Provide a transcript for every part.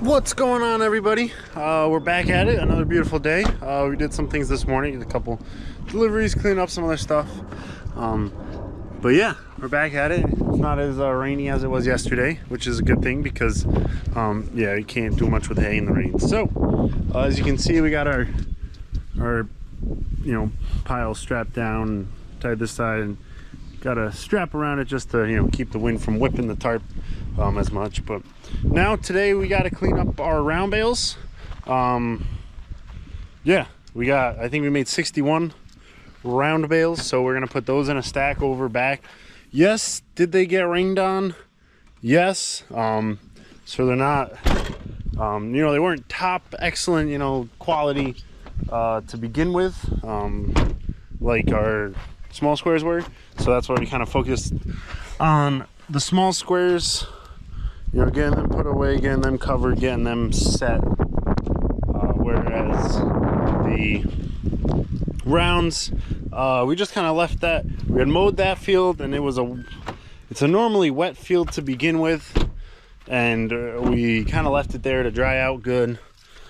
What's going on, everybody? We're back at it. Another beautiful day. We did some things this morning, a couple deliveries, clean up some other stuff. But yeah, we're back at it. It's not as rainy as it was yesterday, which is a good thing because yeah, you can't do much with hay in the rain. So as you can see, we got our pile strapped down, tied this side, and got a strap around it just to keep the wind from whipping the tarp as much. But now today we got to clean up our round bales. Yeah, I think we made 61 round bales, so we're gonna put those in a stack over back. Yes, did they get rained on? Yes. So they're not they weren't top excellent quality to begin with, like our small squares were. So that's why we kind of focused on the small squares, getting them put away, getting them covered, getting them set, whereas the rounds, we just kind of left that. We had mowed that field, and it's a normally wet field to begin with, and we kind of left it there to dry out good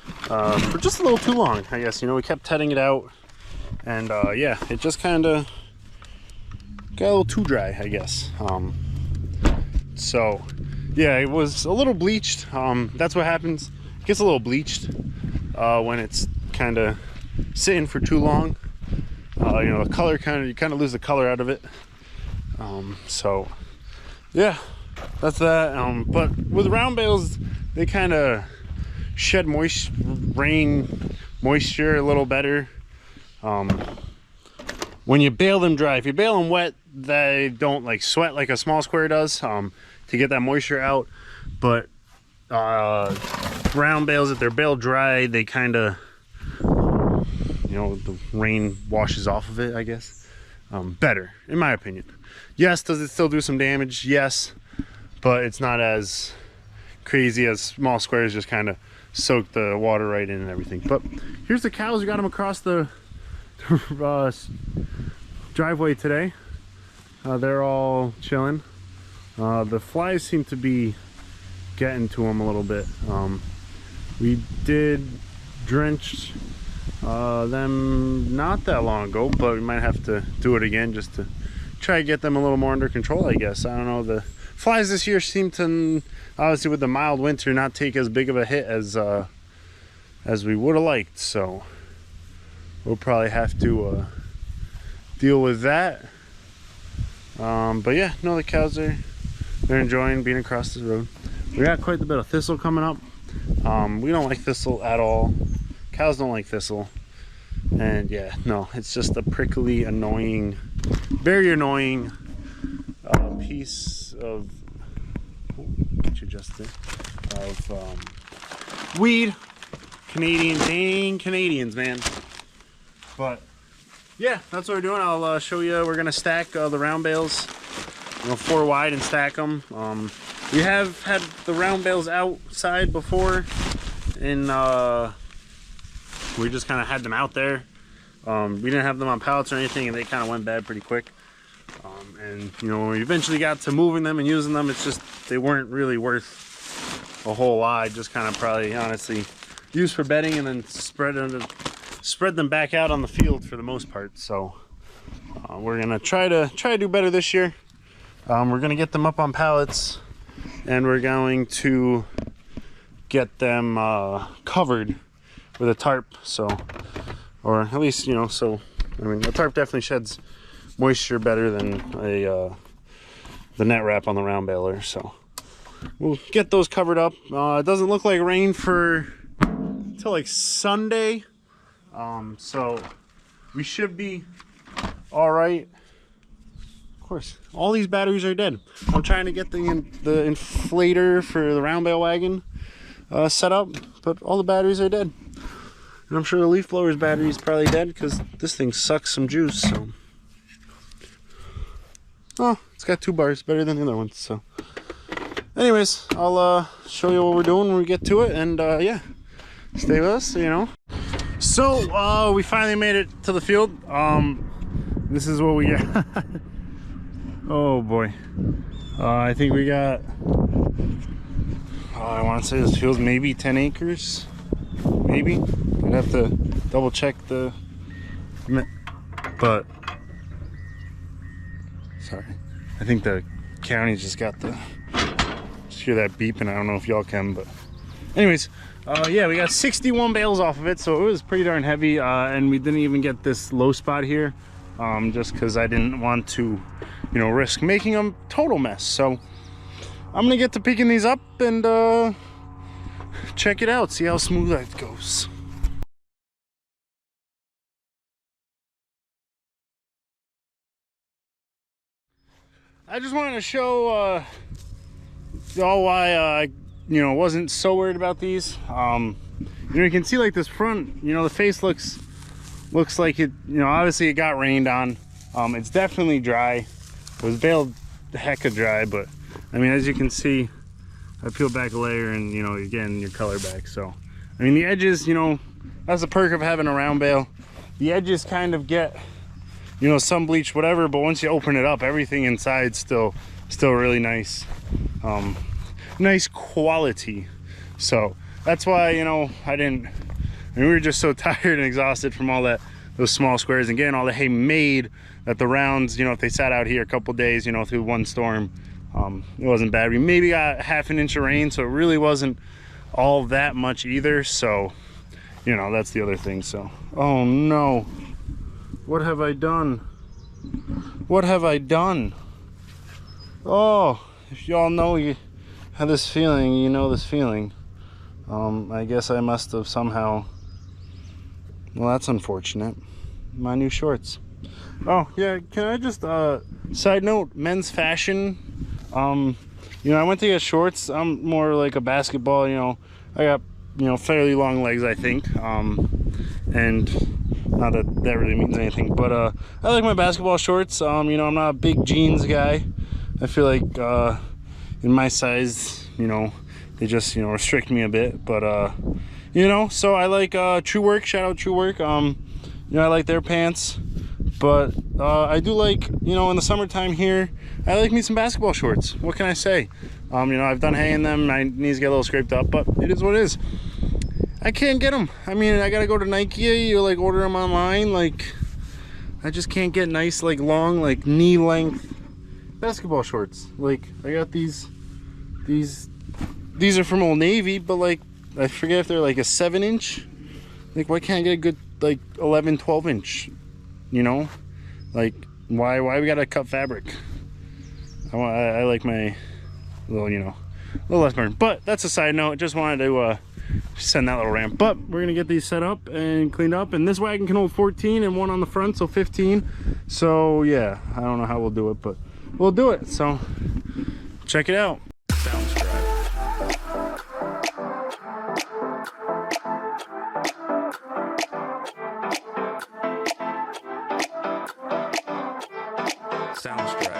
for just a little too long, I guess. We kept tetting it out, and yeah, it just kind of got a little too dry, I guess. So yeah, it was a little bleached. That's what happens. It gets a little bleached when it's kind of sitting for too long. The color you kind of lose the color out of it. So yeah, that's that. But with round bales, they kind of shed rain moisture a little better. When you bale them dry, if you bale them wet, they don't like sweat like a small square does, to get that moisture out. But round bales, if they're baled dry, they kind of the rain washes off of it, I guess. Better, in my opinion. Yes, does it still do some damage? Yes, but it's not as crazy as small squares just kind of soak the water right in and everything. But here's the cows. We got them across the driveway today. They're all chilling. The flies seem to be getting to them a little bit. We did drench them not that long ago, but we might have to do it again just to try to get them a little more under control, I guess. I don't know, the flies this year seem to, obviously with the mild winter, not take as big of a hit as we would have liked, so we'll probably have to deal with that. But yeah, no, the cows they're enjoying being across the road. We got quite a bit of thistle coming up. We don't like thistle at all. Cows don't like thistle. And yeah, no, it's just a prickly, annoying, very annoying piece of, get you adjusted, of weed. Dang Canadians, man. But yeah, that's what we're doing. I'll show you. We're gonna stack the round bales, 4 wide, and stack them. We have had the round bales outside before, and we just kind of had them out there. We didn't have them on pallets or anything, and they kind of went bad pretty quick. And when we eventually got to moving them and using them, it's just they weren't really worth a whole lot. Just kind of probably, honestly, used for bedding and then spread them back out on the field for the most part. So we're gonna try to do better this year. We're gonna get them up on pallets, and we're going to get them covered with a tarp. So, or at least so I mean, the tarp definitely sheds moisture better than the net wrap on the round baler. So we'll get those covered up. It doesn't look like rain till like Sunday. So we should be all right. Of course, all these batteries are dead. I'm trying to get the inflator for the round bale wagon set up, but all the batteries are dead. And I'm sure the leaf blower's battery is probably dead because this thing sucks some juice. So, oh, it's got 2 bars, better than the other ones. So, anyways, I'll show you what we're doing when we get to it, and yeah, stay with us. So we finally made it to the field. This is what we got. Oh boy, I think we got I want to say this field's maybe 10 acres, maybe. I'd have to double check the, but sorry, I think the county just got the, just hear that beeping. I don't know if y'all can, but anyways, yeah, we got 61 bales off of it, so it was pretty darn heavy, and we didn't even get this low spot here, just because I didn't want to, you know, risk making them total mess. So I'm gonna get to picking these up and check it out, see how smooth that goes. I just wanted to show y'all why I, you know, wasn't so worried about these. You know, you can see like this front, you know, the face looks like it, you know, obviously it got rained on. It's definitely dry. It was baled the heck of dry, but I mean, as you can see, I peeled back a layer and, you know, again, your color back. So, I mean, the edges, you know, that's the perk of having a round bale. The edges kind of get, you know, some bleach, whatever, but once you open it up, everything inside still really nice. Nice quality. So that's why, you know, I mean, we were just so tired and exhausted from all that, those small squares, and getting all the hay made, that the rounds, you know, if they sat out here a couple days, you know, through one storm, it wasn't bad. We maybe got half an inch of rain, so it really wasn't all that much either. So, you know, that's the other thing. So, oh no, what have I done? What have I done? Oh, if y'all know you have this feeling, you know this feeling. I guess I must have somehow, well, that's unfortunate. My new shorts. Oh yeah, can I just side note, men's fashion, you know, I went to get shorts. I'm more like a basketball, you know, I got, you know, fairly long legs, I think, and not that that really means anything, but I like my basketball shorts. You know, I'm not a big jeans guy. I feel like in my size, you know, they just, you know, restrict me a bit, but you know, so I like True Work, shout out True Work. You know, I like their pants, but I do like, you know, in the summertime here, I like me some basketball shorts. What can I say? You know, I've done hay in them, my knees get a little scraped up, but it is what it is. I can't get them. I mean, I gotta go to Nike or like order them online. Like, I just can't get nice, like long, like knee length basketball shorts. Like, I got these are from Old Navy, but like, I forget if they're like a 7-inch. Like, why can't I get a good like 11, 12-inch? You know, like, why we gotta cut fabric? I like my little, you know, a little less burn. But that's a side note. Just wanted to send that little rant. But we're gonna get these set up and cleaned up, and this wagon can hold 14 and one on the front, so 15. So yeah, I don't know how we'll do it, but we'll do it. So check it out. Sounds great. Sounds great.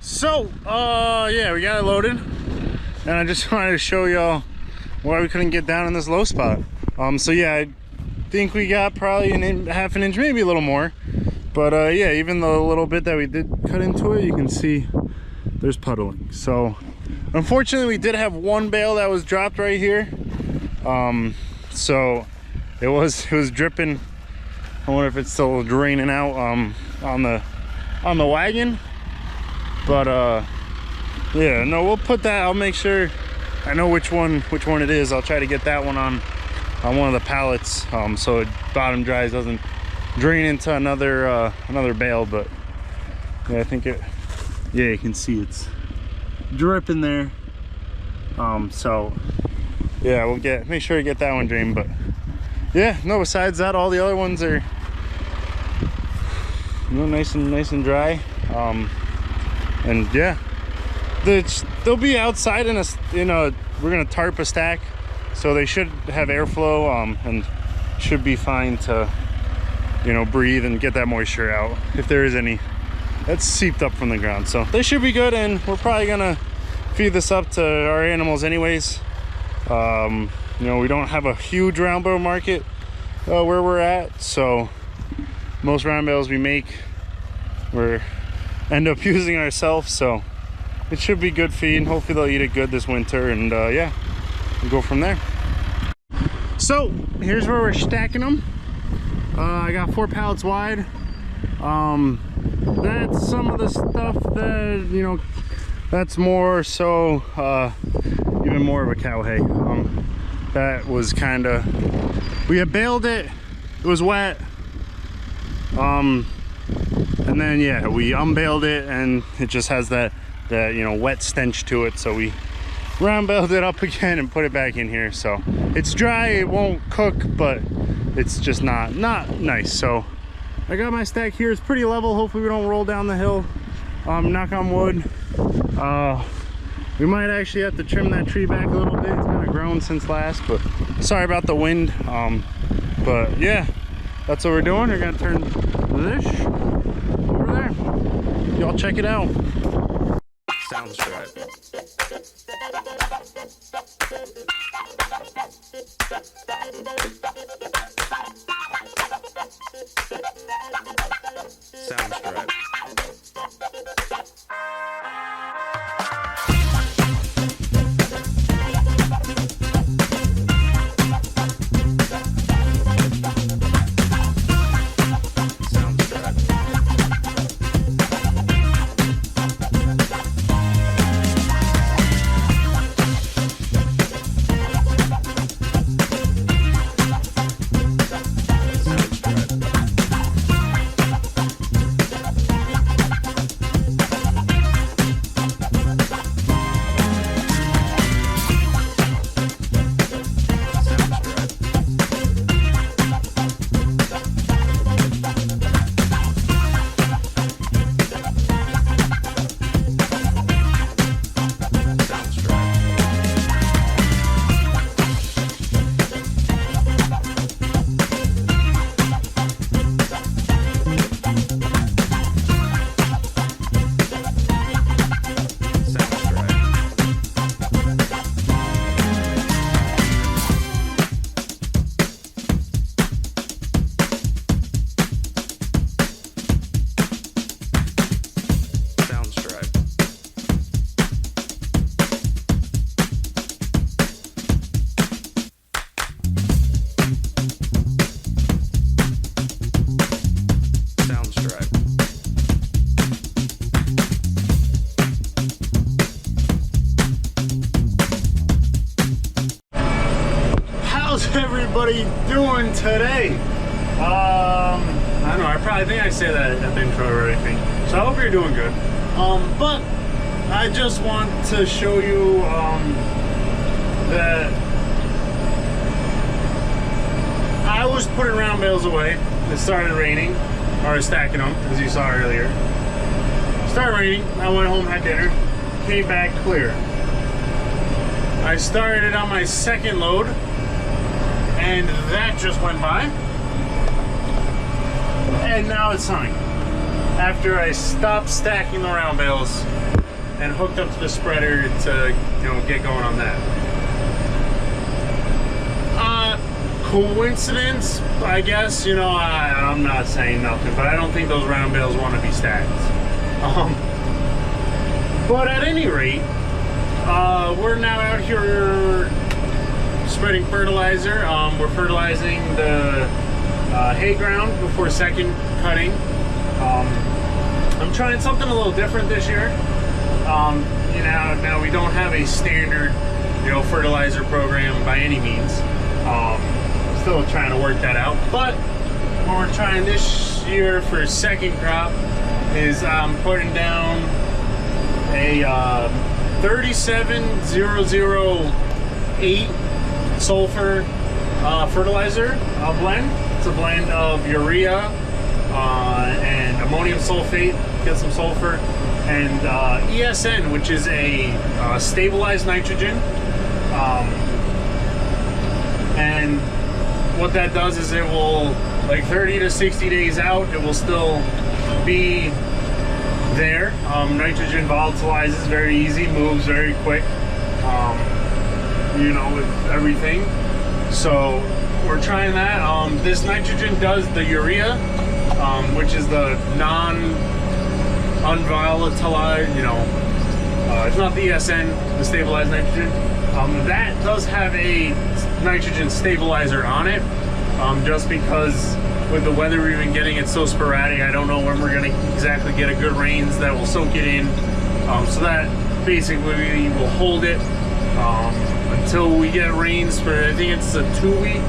So, yeah, we got it loaded, and I just wanted to show y'all why we couldn't get down in this low spot. So yeah, I think we got probably half an inch, maybe a little more, but yeah, even the little bit that we did cut into it, you can see there's puddling. So unfortunately, we did have one bale that was dropped right here. So it was dripping. I wonder if it's still draining out on the wagon. But yeah, no, we'll put that, I'll make sure I know which one it is. I'll try to get that one on one of the pallets, so it bottom dries, doesn't drain into another bale. But yeah, I think it, yeah, you can see it's dripping there. So yeah, we'll make sure to get that one drained. But yeah, no, besides that, all the other ones are, you know, nice and dry. And yeah, they'll be outside in a we're gonna tarp a stack, so they should have airflow, and should be fine to, you know, breathe and get that moisture out if there is any that's seeped up from the ground. So they should be good, and we're probably gonna feed this up to our animals anyways. You know, we don't have a huge round bale market where we're at, so most round bales we make we're end up using ourselves, so it should be good feed, and hopefully they'll eat it good this winter, and yeah, we'll go from there. So here's where we're stacking them. I got 4 pallets wide. That's some of the stuff that, you know, that's more so even more of a cow hay. That was kind of, we had baled it, it was wet, and then yeah, we unbaled it, and it just has that you know, wet stench to it, so we round baled it up again and put it back in here. So it's dry, it won't cook, but it's just not nice. So I got my stack here, it's pretty level. Hopefully we don't roll down the hill. Knock on wood. We might actually have to trim that tree back a little bit. It's kind of grown since last, but sorry about the wind. But yeah, that's what we're doing. We're gonna turn this over there. Y'all check it out. Sounds right. Sounds right. Everybody doing today? I don't know, I think I say that at the intro or anything, so I hope you're doing good. But I just want to show you that I was putting round bales away. It started raining, or stacking them, as you saw earlier. It started raining, I went home, had dinner, came back clear. I started on my second load, and that just went by, and now it's sunny. After I stopped stacking the round bales and hooked up to the spreader to, you know, get going on that. Coincidence, I guess. You know, I'm not saying nothing, but I don't think those round bales want to be stacked. But at any rate, we're now out here spreading fertilizer. We're fertilizing the hay ground before second cutting. I'm trying something a little different this year. You know, now we don't have a standard, you know, fertilizer program by any means. Still trying to work that out. But what we're trying this year for second crop is putting down a 37008 sulfur fertilizer blend. It's a blend of urea and ammonium sulfate, get some sulfur, and ESN, which is a stabilized nitrogen. And what that does is it will, like 30 to 60 days out, it will still be there. Nitrogen volatilizes very easy, moves very quick, you know, with everything. So we're trying that. This nitrogen does the urea, which is the non-unvolatilized, you know, it's not the ESN, the stabilized nitrogen. That does have a nitrogen stabilizer on it, just because with the weather we've been getting, it's so sporadic. I don't know when we're going to exactly get a good rains that will soak it in. So that basically will hold it until we get rains for, I think it's a 2 week,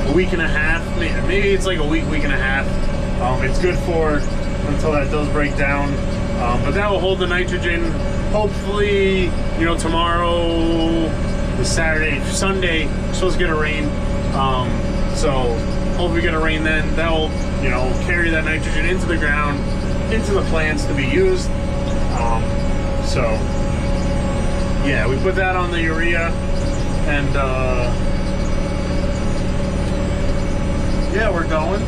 a week and a half. Maybe it's like a week and a half. It's good for until that does break down. But that will hold the nitrogen. Hopefully, you know, tomorrow, the Saturday, Sunday, we're supposed to get a rain. So hopefully we get a rain then. That will, you know, carry that nitrogen into the ground, into the plants to be used. So yeah, we put that on the urea, and yeah, we're going.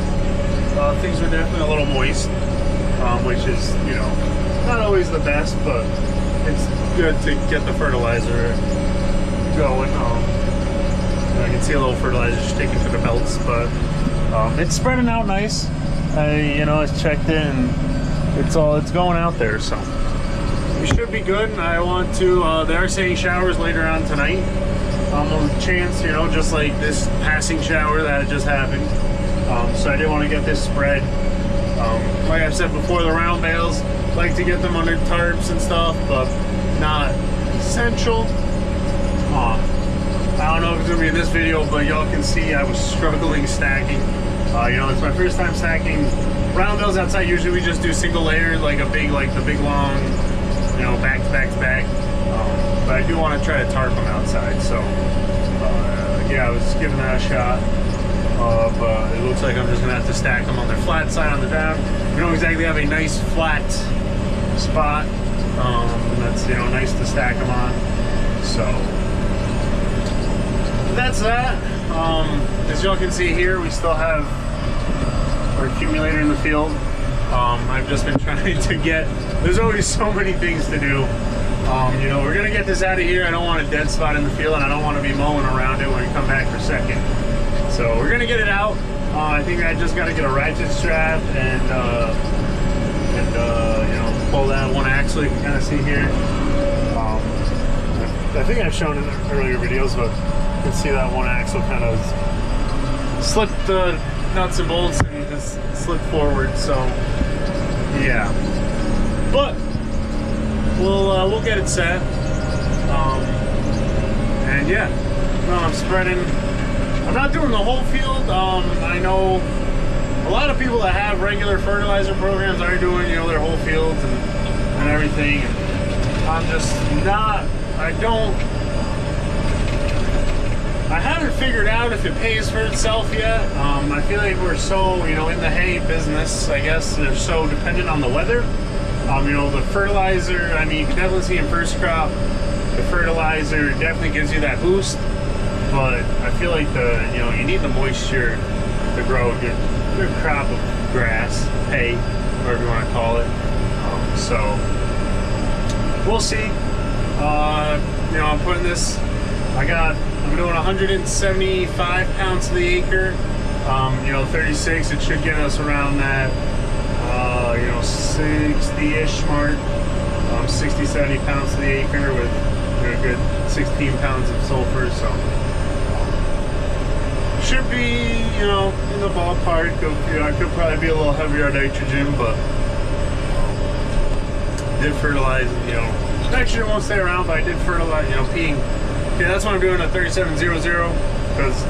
Things are definitely a little moist, which is, you know, not always the best, but it's good to get the fertilizer going. I can see a little fertilizer sticking to the belts, but it's spreading out nice. You know, I checked it, and it's going out there, so we should be good. And I want to, they are saying showers later on tonight. A chance, you know, just like this passing shower that just happened. So I did want to get this spread. Like I said before, the round bales, like to get them under tarps and stuff, but not essential. I don't know if it's gonna be in this video, but y'all can see I was struggling stacking. You know, it's my first time stacking round bales outside. Usually we just do single layer, like a big, like the big long, you know, back to back to back. But I do want to try to tarp them outside. So yeah, I was giving that a shot. But it looks like I'm just gonna have to stack them on their flat side on the down. We don't exactly have a nice flat spot that's, you know, nice to stack them on. So that's that. As y'all can see here, we still have our accumulator in the field. I've just been trying to get, there's always so many things to do. You know, we're gonna get this out of here. I don't want a dead spot in the field, and I don't want to be mowing around it when we come back for second. So we're gonna get it out. I think I just got to get a ratchet strap and you know, pull that one axle. You can kind of see here. I think I've shown in earlier videos, but you can see that one axle kind of slipped the nuts and bolts and just slipped forward. So yeah, but we'll get it set. And yeah, no, I'm spreading. I'm not doing the whole field. I know a lot of people that have regular fertilizer programs are doing, you know, their whole fields and everything. And I'm just not, I haven't figured out if it pays for itself yet. I feel like we're so, you know, in the hay business, I guess, they're so dependent on the weather. You know, the fertilizer, I mean, you can definitely see in first crop, the fertilizer definitely gives you that boost. But I feel like you know, you need the moisture to grow a good crop of grass, hay, whatever you want to call it. So we'll see. You know, I'm putting this. I'm doing 175 pounds to the acre. You know, 36. It should get us around that. You know, 60-ish mark. 60, 70 pounds to the acre with, you know, a good 16 pounds of sulfur. So. Should be, you know, in the ballpark of, you know, I could probably be a little heavier on nitrogen, but did fertilize, you know, nitrogen won't stay around, but I did fertilize, you know, peeing. Okay, that's what I'm doing at 3700, because,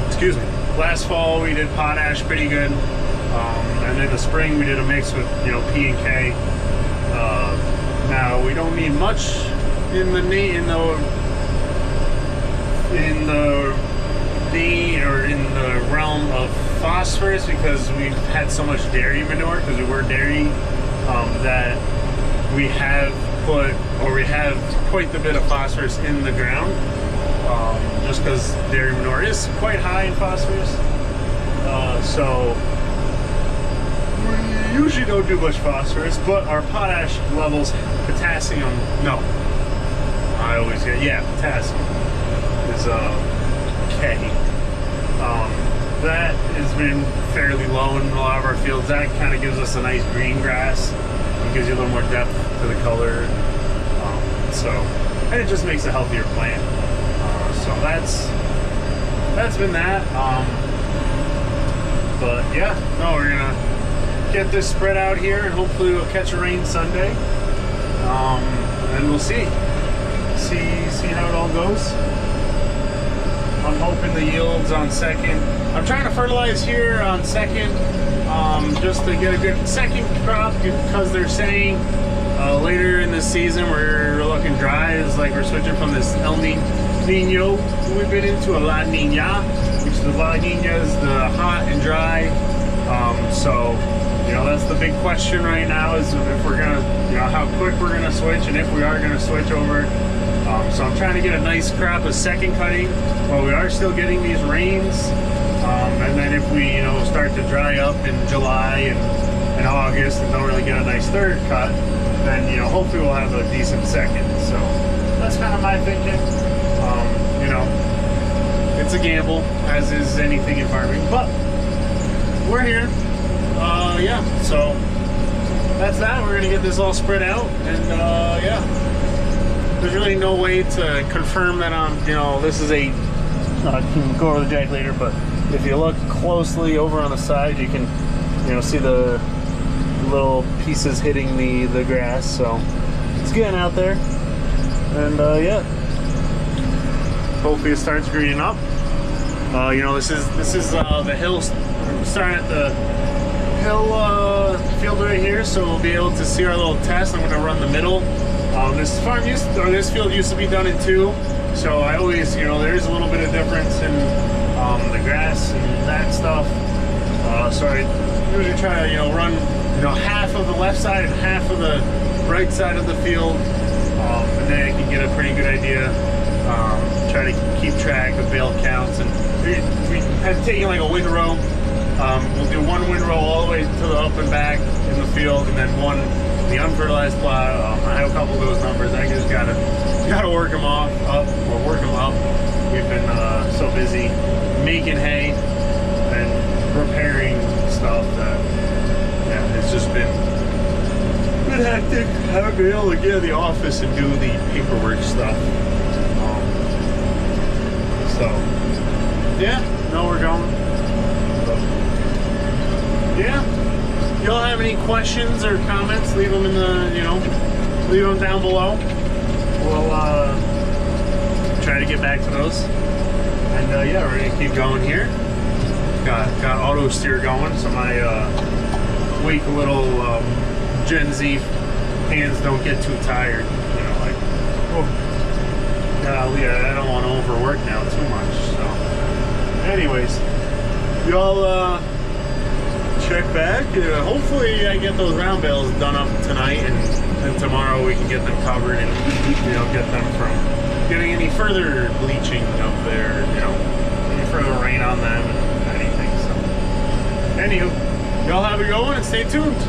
excuse me, last fall we did potash pretty good, and in the spring we did a mix with, you know, P and K. Now we don't need much in the in the realm of phosphorus, because we've had so much dairy manure, because we were dairy, that we have quite a bit of phosphorus in the ground, just because dairy manure is quite high in phosphorus. So we usually don't do much phosphorus, but our potash levels, potassium, no, I always get, yeah, potassium is K. That has been fairly low in a lot of our fields. That kind of gives us a nice green grass. It gives you a little more depth to the color. And it just makes a healthier plant. So that's been that. But yeah, no, we're gonna get this spread out here, and hopefully we'll catch a rain Sunday. And we'll see how it all goes. I'm hoping the yields on second. I'm trying to fertilize here on second, just to get a good second crop, because they're saying later in the season we're looking dry. It's like we're switching from this El Nino we've been into a La Nina, which is the La Nina is the hot and dry. So that's the big question right now, is if we're gonna, how quick we're gonna switch, and if we are gonna switch over. So I'm trying to get a nice crop of second cutting while we are still getting these rains. And then if we, start to dry up in July and August and don't really get a nice third cut, then, hopefully we'll have a decent second. So that's kind of my thinking. It's a gamble, as is anything in farming, but we're here. Yeah, so that's that. We're gonna get this all spread out, and yeah. There's really no way to confirm that this is a, I can go over the jack later, but if you look closely over on the side, you can, see the little pieces hitting the grass. So it's getting out there, and yeah, hopefully it starts greening up. This is the hill. I'm starting at the hill field right here, so we'll be able to see our little test. I'm going to run the middle. This field used to be done in two, so I always, there is a little bit of difference in the grass and that stuff. So I usually try to, run, half of the left side and half of the right side of the field, and then I can get a pretty good idea. Try to keep track of bale counts, and we have taken like a windrow. We'll do one windrow all the way to the up and back in the field, and then one the unfertilized plot. I have a couple of those numbers. I just gotta work them up. We've been so busy making hay and repairing stuff that, yeah, it's just been hectic. I haven't been able to get to the office and do the paperwork stuff. So yeah, no, we're going. Yeah. If y'all have any questions or comments, leave them in the, leave them down below. We'll try to get back to those. And yeah, we're gonna keep going here. Got auto steer going, so my weak little Gen Z hands don't get too tired. I don't want to overwork now too much. So, anyways, y'all check back. Hopefully I get those round bales done up tonight, and tomorrow we can get them covered and get them from getting any further bleaching of their, any further rain on them and anything. So, anywho, y'all have a good one and stay tuned.